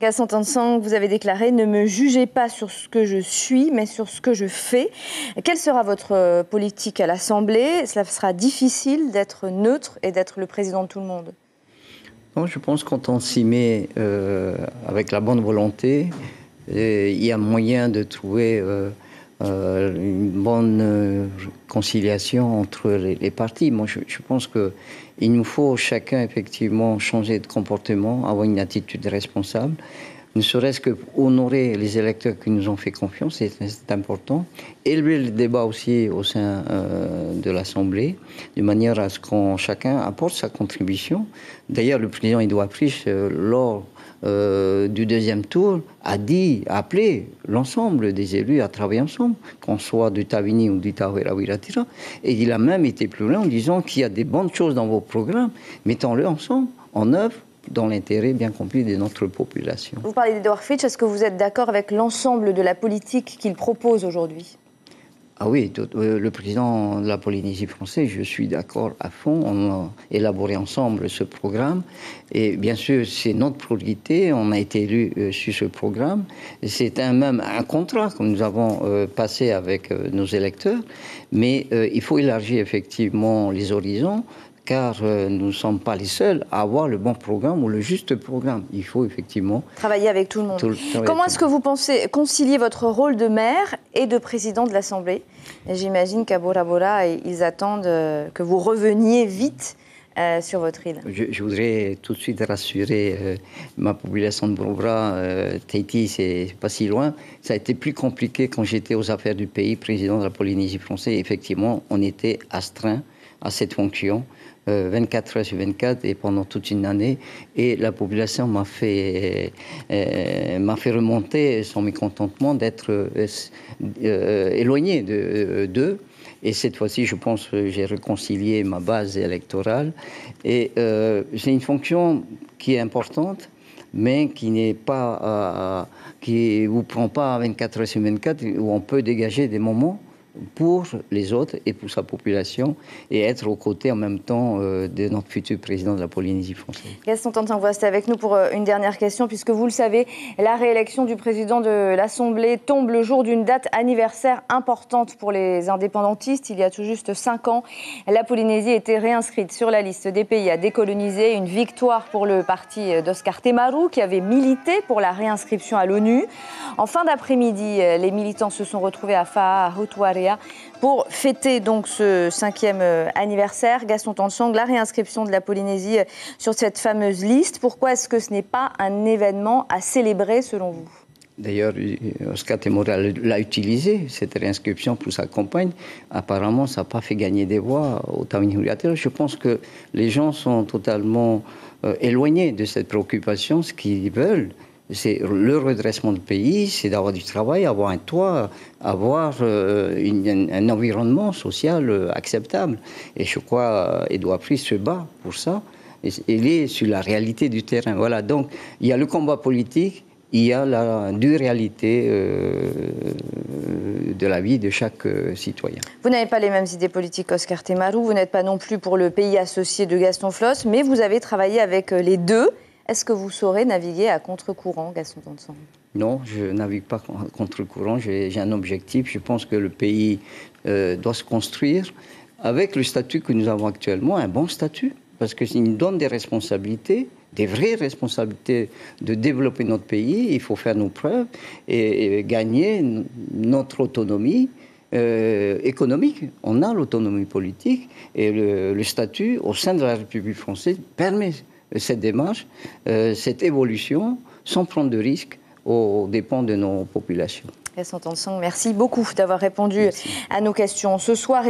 Gaston Tensang, vous avez déclaré « Ne me jugez pas sur ce que je suis, mais sur ce que je fais ». Quelle sera votre politique à l'Assemblée? Cela sera difficile d'être neutre et d'être le président de tout le monde. Non, je pense que quand on s'y met avec la bonne volonté, il y a moyen de trouver une bonne conciliation entre les partis. Moi, je pense qu'il nous faut chacun effectivement changer de comportement, avoir une attitude responsable, ne serait-ce que honorer les électeurs qui nous ont fait confiance, c'est important. Élever le débat aussi au sein de l'Assemblée, de manière à ce que chacun apporte sa contribution. D'ailleurs, le président Edouard Frisch, lors du deuxième tour, a appelé l'ensemble des élus à travailler ensemble, qu'on soit du Tavini ou du Tawera Wiratira. Et il a même été plus loin en disant qu'il y a des bonnes choses dans vos programmes, mettons-le ensemble, en œuvre, dans l'intérêt bien compris de notre population. Vous parlez d'Edouard Frisch, est-ce que vous êtes d'accord avec l'ensemble de la politique qu'il propose aujourd'hui? Ah oui, le président de la Polynésie française, je suis d'accord à fond. On a élaboré ensemble ce programme. Et bien sûr, c'est notre priorité. On a été élus sur ce programme. C'est même un contrat que nous avons passé avec nos électeurs. Mais il faut élargir effectivement les horizons, car nous ne sommes pas les seuls à avoir le bon programme ou le juste programme. Il faut effectivement travailler avec tout le monde. Comment est-ce que vous pensez concilier votre rôle de maire et de président de l'Assemblée? J'imagine qu'à Bora Bora, ils attendent que vous reveniez vite sur votre île. Je voudrais tout de suite rassurer ma population de Bora Bora. Tahiti, c'est pas si loin. Ça a été plus compliqué quand j'étais aux affaires du pays, président de la Polynésie française. Effectivement, on était astreint à cette fonction. 24 heures sur 24 et pendant toute une année. Et la population m'a fait remonter son mécontentement d'être éloigné d'eux. Et cette fois-ci, je pense que j'ai réconcilié ma base électorale. Et c'est une fonction qui est importante, mais qui n'est pas, qui vous prend pas 24 heures sur 24, où on peut dégager des moments pour les autres et pour sa population et être aux côtés en même temps de notre futur président de la Polynésie française. Gaston Tensang, vous restez avec nous pour une dernière question, puisque vous le savez, la réélection du président de l'Assemblée tombe le jour d'une date anniversaire importante pour les indépendantistes. Il y a tout juste 5 ans, la Polynésie était réinscrite sur la liste des pays à décoloniser. Une victoire pour le parti d'Oscar Temaru, qui avait milité pour la réinscription à l'ONU. En fin d'après-midi, les militants se sont retrouvés à Fa'a, à Hotuarea, pour fêter donc ce 5e anniversaire. Gaston Tensang, la réinscription de la Polynésie sur cette fameuse liste, pourquoi est-ce que ce n'est pas un événement à célébrer selon vous? D'ailleurs, Oscar Temaru l'a utilisé, cette réinscription, pour sa campagne. Apparemment, ça n'a pas fait gagner des voix au Tawini Huriatera. Je pense que les gens sont totalement éloignés de cette préoccupation. Ce qu'ils veulent, c'est le redressement du pays, c'est d'avoir du travail, avoir un toit, avoir un environnement social acceptable. Et je crois qu'Edouard Frisch se bat pour ça. Il est sur la réalité du terrain. Voilà, donc il y a le combat politique, il y a la dure réalité de la vie de chaque citoyen. Vous n'avez pas les mêmes idées politiques qu'Oscar Temaru, vous n'êtes pas non plus pour le pays associé de Gaston Flosse, mais vous avez travaillé avec les deux. Est-ce que vous saurez naviguer à contre-courant, Gaston Tensang? Non, je ne navigue pas contre-courant. J'ai un objectif. Je pense que le pays doit se construire avec le statut que nous avons actuellement, un bon statut, parce qu'il nous donne des responsabilités, des vraies responsabilités de développer notre pays. Il faut faire nos preuves et gagner notre autonomie économique. On a l'autonomie politique et le statut au sein de la République française permet cette démarche, cette évolution, sans prendre de risques aux dépens de nos populations. Gaston Tensang, merci beaucoup d'avoir répondu à nos questions ce soir.